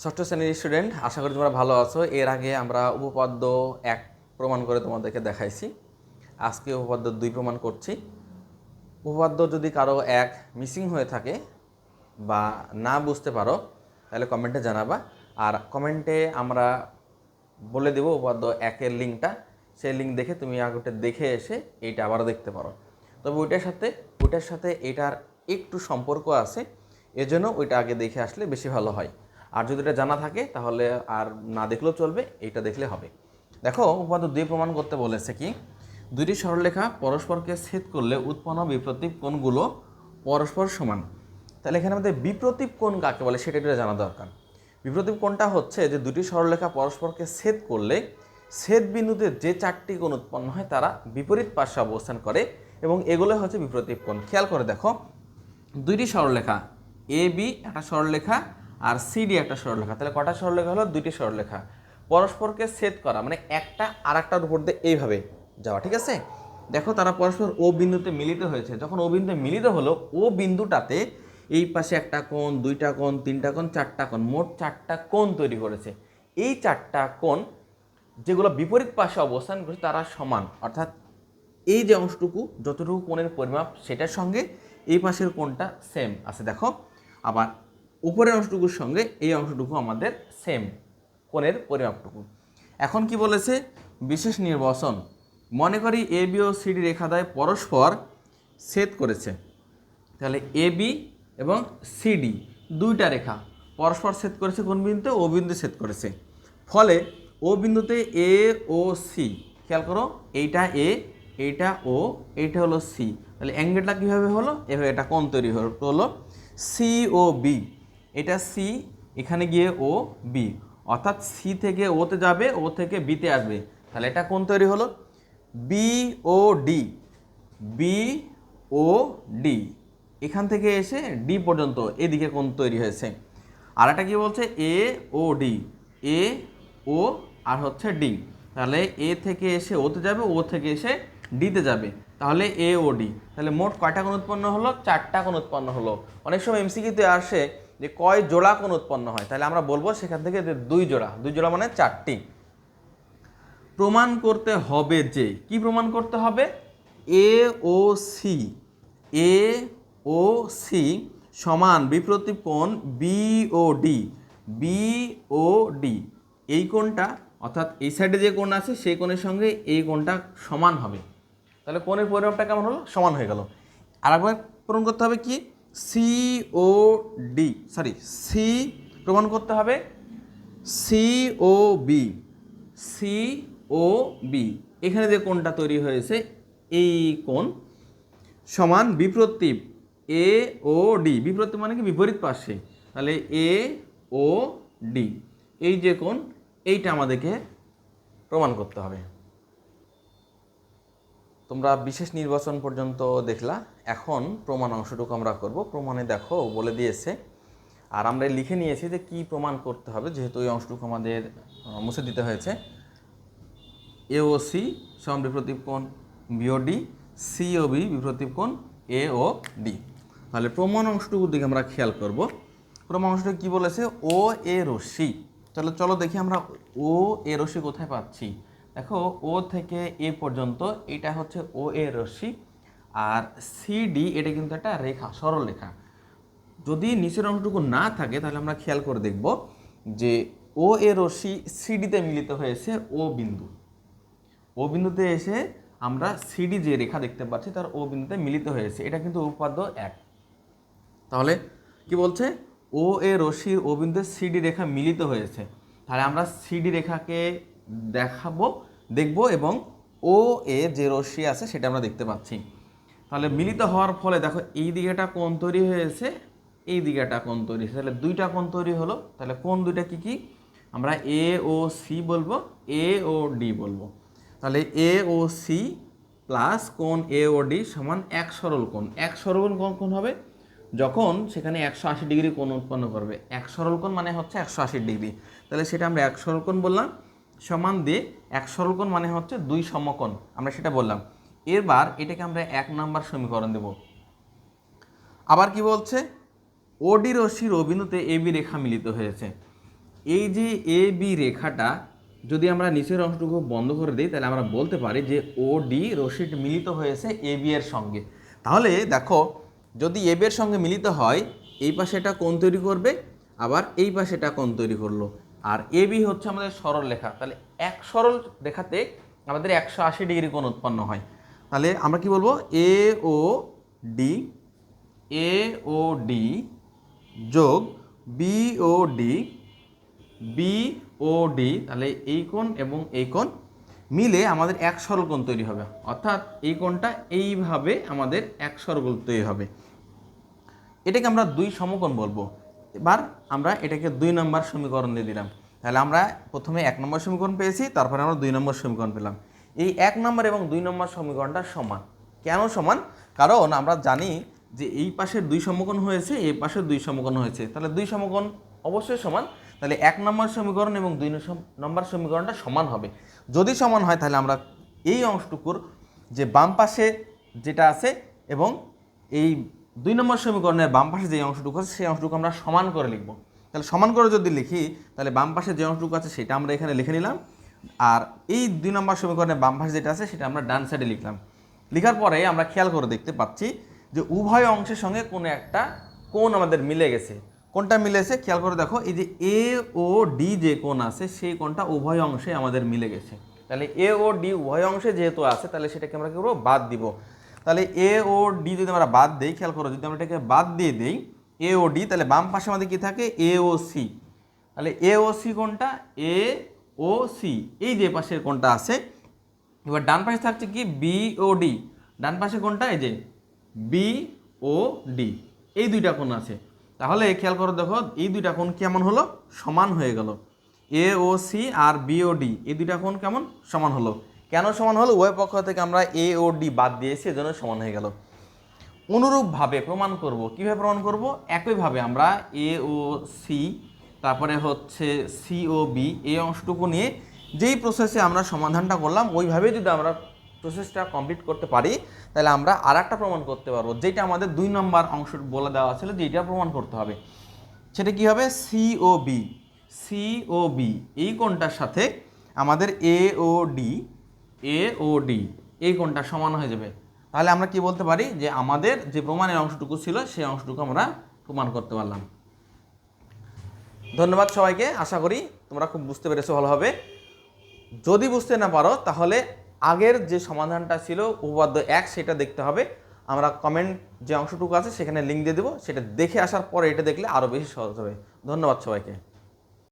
ষষ্ঠ শ্রেণীর স্টুডেন্ট, আশা করি তোমরা ভালো আছো। এর আগে আমরা উপপাদ্য 1 প্রমাণ করে তোমাদেরকে দেখাইছি। আজকে উপপাদ্য 2 প্রমাণ করছি। উপপাদ্য যদি কারো 1 মিসিং হয়ে থাকে বা না বুঝতে পারো তাহলে কমেন্টে জানাবা, আর কমেন্টে আমরা বলে দেবো উপপাদ্য 1-এর লিঙ্কটা। সেই লিঙ্ক দেখে তুমি আগেটা দেখে এসে এইটা আবারও দেখতে পারো। তবে ওইটার সাথে এটার একটু সম্পর্ক আছে, এজন্য ওইটা আগে দেখে আসলে বেশি ভালো হয়। আর যদি এটা জানা থাকে তাহলে আর না দেখলেও চলবে, এইটা দেখলে হবে। দেখো, উপপাদ্য 2 প্রমাণ করতে বলেছে কি, দুইটি সরলরেখা পরস্পরকে ছেদ করলে উৎপন্ন বিপ্রতীপ কোণগুলো পরস্পর সমান। তাহলে এখানে আমাদের বিপ্রতীপ কোণ কাকে বলে সেটা একটু জানা দরকার। বিপ্রতীপ কোণটা হচ্ছে যে দুটি সরলরেখা পরস্পরকে ছেদ করলে ছেদ বিন্দুতে যে 4টি কোণ উৎপন্ন হয় তারা বিপরীত পার্শ্বে অবস্থান করে, এবং এগুলো হচ্ছে বিপ্রতীপ কোণ। খেয়াল করে দেখো, দুইটি সরলরেখা এ বি একটা সরলরেখা আর সিডি একটা সরলরেখা। তাহলে কটা সরলরেখা হলো? দুইটি সরলরেখা পরস্পরকে ছেদ করা, মানে একটা আর একটার উপর দিয়ে এইভাবে যাওয়া। ঠিক আছে, দেখো তারা পরস্পর ও বিন্দুতে মিলিত হয়েছে। যখন ও বিন্দুতে মিলিত হলো, ও বিন্দুটাতে এই পাশে একটা কোণ, দুইটা কোণ, তিনটা কোণ, 4টা কোণ, মোট 4টা কোণ তৈরি করেছে। এই 4টা কোণ যেগুলো বিপরীত পাশে অবস্থান করছে তারা সমান, অর্থাৎ এই যে অংশটুকু যতটুকু কোণের পরিমাপ সেটার সঙ্গে এই পাশের কোণটা সেম আছে। দেখো, আবার উপরের অংশটুকুর সঙ্গে এই অংশটুকু আমাদের সেম কোণের পরিমাপটুকু। এখন কি বলেছে? বিশেষ নির্বাচন। মনে করি এ বি ও সিডি রেখাদ্বয় পরস্পর ছেদ করেছে। তাহলে এ বি এবং সিডি দুইটা রেখা পরস্পর ছেদ করেছে কোন বিন্দুতে? ও বিন্দুতে ছেদ করেছে। ফলে ও বিন্দুতে এ ও সি, খেয়াল করো, এইটা এ, এইটা ও, এইটা হলো সি। তাহলে অ্যাঙ্গেলটা কীভাবে হলো? এভাবে এটা কোণ তৈরি হলো সি ও বি। এটা সি, এখানে গিয়ে ও বি, অর্থাৎ সি থেকে ওতে যাবে, ও থেকে বিতে আসবে। তাহলে এটা কোণ তৈরি হলো বি ও ডি। বি ও ডি এখান থেকে এসে ডি পর্যন্ত এদিকে কোণ তৈরি হয়েছে। আর একটা কি বলছে? এ ও ডি, এ ও আর হচ্ছে ডি। তাহলে এ থেকে এসে ওতে যাবে, ও থেকে এসে ডিতে যাবে। তাহলে এ ও ডি, তাহলে মোট কয়টা কোণ উৎপন্ন হলো? 4টা কোণ উৎপন্ন হলো। অনেক সময় এমসিকিউতে আসে যে কয় জোড়া কোণ উৎপন্ন হয়, তাহলে আমরা বলবো সেখান থেকে যে 2 জোড়া। 2 জোড়া মানে 4টি। প্রমাণ করতে হবে যে, কি প্রমাণ করতে হবে? এ ও সি, এ ও সি সমান বিপ্রতীপ কোণ বি ও ডি, বি ও ডি। এই কোণটা, অর্থাৎ এই সাইডে যে কোণ আছে সেই কোণের সঙ্গে এই কোণটা সমান হবে। তাহলে কোণের পরিমাপটা কেমন হলো? সমান হয়ে গেল। আর একবার প্রমাণ করতে হবে কি? সি ও ডি, সি প্রমাণ করতে হবে সি ও বি, সি ও বি এখানে যে কোণটা তৈরি হয়েছে এই কোণ সমান বিপ্রতীপ এ ও ডি। বিপ্রতীপ মানে কি? বিপরীত পাশে। তাহলে এ ও ডি এই যে কোণ, এইটা আমাদেরকে প্রমাণ করতে হবে। তোমরা বিশেষ নির্বাচন পর্যন্ত দেখলা, এখন প্রমাণ অংশটুকু আমরা করব। প্রমাণে দেখো বলে দিয়েছে, আর আমরা লিখে নিয়েছি যে কি প্রমাণ করতে হবে, যেহেতু এই অংশটুকু আমাদের মুছে দিতে হয়েছে। এ ও সি সমান বিপ্রতীপ কোণ বিওডি, সি ও বি বিপ্রতীপ কোণ এ ও ডি। তাহলে প্রমাণ অংশটুকুর দিকে আমরা খেয়াল করব। প্রমাণ অংশটুকু কী বলেছে? ও এ রশ্মি। তাহলে চলো দেখি আমরা ও এ রশ্মি কোথায় পাচ্ছি। দেখো, ও থেকে এ পর্যন্ত এটা হচ্ছে ও এ রশ্মি, আর সিডি এটা কিন্তু একটা রেখা, সরল রেখা। যদি নিচের অংশটুকু না থাকে তাহলে আমরা খেয়াল করে দেখব যে ও এ রশ্মি সিডিতে মিলিত হয়েছে ও বিন্দু। ও বিন্দুতে এসে আমরা সিডি যে রেখা দেখতে পাচ্ছি তার ও বিন্দুতে মিলিত হয়েছে। এটা কিন্তু উপপাদ্য 1। তাহলে কি বলছে? ও এ রশ্মির ও বিন্দুতে সিডি রেখা মিলিত হয়েছে। তাহলে আমরা সিডি রেখাকে দেখব এবং ও এ যে রশ্মি আছে সেটা আমরা দেখতে পাচ্ছি। তাহলে মিলিত হওয়ার ফলে দেখো এই দিকেটা কোণ তৈরি হয়েছে, এই দিকেটা কোণ তৈরি হয়েছে। তাহলে দুইটা কোণ তৈরি হলো। তাহলে কোণ দুইটা কি কি? আমরা এ ও সি বলবো, এ ও ডি বলবো। তাহলে এ ও সি প্লাস কোণ এ ও ডি সমান এক সরল কোণ। এক সরল কোণ কোণ হবে যখন সেখানে 180 ডিগ্রি কোণ উৎপন্ন করবে। এক সরল কোণ মানে হচ্ছে 180 ডিগ্রি। তাহলে সেটা আমরা এক সরল কোণ বললাম, সমান দিয়ে এক সরল কোণ মানে হচ্ছে 2 সমকোণ, আমরা সেটা বললাম। এবার এটাকে আমরা 1 নম্বর সমীকরণ দেব। আবার কি বলছে? ওডি রশ্মির ও বিন্দুতে এবি রেখা মিলিত হয়েছে। এই যে এ বি রেখাটা যদি আমরা নিচের অংশটুকু বন্ধ করে দিই তাহলে আমরা বলতে পারি যে ও ডি রশ্মিটি মিলিত হয়েছে এ বি এর সঙ্গে। তাহলে দেখো যদি এ বি এর সঙ্গে মিলিত হয় এই পাশে এটা কোণ তৈরি করবে, আবার এই পাশে এটা কোণ তৈরি করলো, আর এ বি হচ্ছে আমাদের সরল রেখা, তাহলে এক সরল রেখাতে আমাদের 180 ডিগ্রি কোণ উৎপন্ন হয়। তাহলে আমরা কি বলবো, এ ও ডি, এ ও ডি যোগ বি ও ডি, বি ও ডি, তাহলে এই কোণ এবং এই কোণ মিলে আমাদের এক সরল কোণ তৈরি হবে, অর্থাৎ এই কোণটা এইভাবে আমাদের এক সরল কোণ তৈরি হবে। এটাকে আমরা দুই সমকোণ বলবো। এবার আমরা এটাকে 2 নম্বর সমীকরণ দিয়ে দিলাম। তাহলে আমরা প্রথমে 1 নম্বর সমীকরণ পেয়েছি, তারপরে আমরা 2 নম্বর সমীকরণ পেলাম। এই 1 নম্বর এবং 2 নম্বর সমীকরণটা সমান। কেন সমান? কারণ আমরা জানি যে এই পাশের 2 সমকোণ হয়েছে, এই পাশের 2 সমকোণ হয়েছে, তাহলে 2 সমকোণ অবশ্যই সমান। তাহলে 1 নম্বর সমীকরণ এবং 2 নম্বর সমীকরণটা সমান হবে। যদি সমান হয় তাহলে আমরা এই অংশটুকুর যে বাম পাশে যেটা আছে এবং এই 2 নম্বর সমীকরণের বাম পাশে যে অংশটুকু আছে সেই অংশটুকু আমরা সমান করে লিখব। তাহলে সমান করে যদি লিখি তাহলে বাম পাশে যে অংশটুকু আছে সেটা আমরা এখানে লিখে নিলাম, আর এই 2 নম্বর সমীকরণের বাম পাশে যেটা আছে সেটা আমরা ডান সাইডে লিখলাম। লেখার পরে আমরা খেয়াল করে দেখতে পাচ্ছি যে উভয় অংশের সঙ্গে কোনো একটা কোণ আমাদের মিলে গেছে। কোণটা মিলেছে খেয়াল করে দেখো, এই যে এ ও ডি যে কোণ আছে সেই কোণটা উভয় অংশে আমাদের মিলে গেছে। তাহলে এ ও ডি উভয় অংশে যেহেতু আছে তাহলে সেটাকে আমরা কি করবো, বাদ দিব। তাহলে এ ও ডি যদি আমরা বাদ দিই, খেয়াল করো যদি আমরা এটাকে বাদ দিয়ে দিই এ ও ডি, তাহলে বাম পাশে আমাদের কি থাকে, এ ও সি। তাহলে এ ও সি কোণটা, এ ও সি এই যে পাশের কোণটা আছে। এবার ডান পাশে থাকছে কি, বি ও ডি, ডান পাশে কোণটা এই যে বি ও ডি, এই দুইটা কোণ আছে। তাহলে খেয়াল করো দেখো এই দুইটা কোণ কেমন হলো, সমান হয়ে গেল। এ ও সি আর বি ও ডি এই দুইটা কোণ কেমন, সমান হলো। কেন সমান হলো, উভয় পক্ষ থেকে আমরা এ ও ডি বাদ দিয়েছি, এজন্য সমান হয়ে গেল। অনুরূপভাবে প্রমাণ করব, কিভাবে প্রমাণ করব, একইভাবে আমরা এ ও সি তারপরে হচ্ছে সি ও বি এই অংশটুকু নিয়ে যেই প্রসেসে আমরা সমাধানটা করলাম ওইভাবে যদি আমরা প্রসেসটা কমপ্লিট করতে পারি তাহলে আমরা আর একটা প্রমাণ করতে পারবো, যেটা আমাদের 2 নম্বর অংশ বলে দেওয়া ছিল যে এটা প্রমাণ করতে হবে। সেটা কি হবে, সি ও বি, সি ও বি এই কোণটার সাথে আমাদের এ ও ডি, এ ও ডি এই কোণটা সমান হয়ে যাবে। তাহলে আমরা কি বলতে পারি যে আমাদের যে প্রমাণের অংশটুকু ছিল সেই অংশটুকু আমরা প্রমাণ করতে পারলাম। ধন্যবাদ সবাইকে, আশা করি তোমরা খুব বুঝতে পেরেছো ভালোভাবে। যদি বুঝতে না পারো তাহলে আগের যে সমাধানটা ছিল উপপাদ্য 1 সেটা দেখতে হবে। আমরা কমেন্ট যে অংশটুকু আছে সেখানে লিঙ্ক দিয়ে দেবো, সেটা দেখে আসার পরে এটা দেখলে আরও বেশি সহজ হবে। ধন্যবাদ সবাইকে।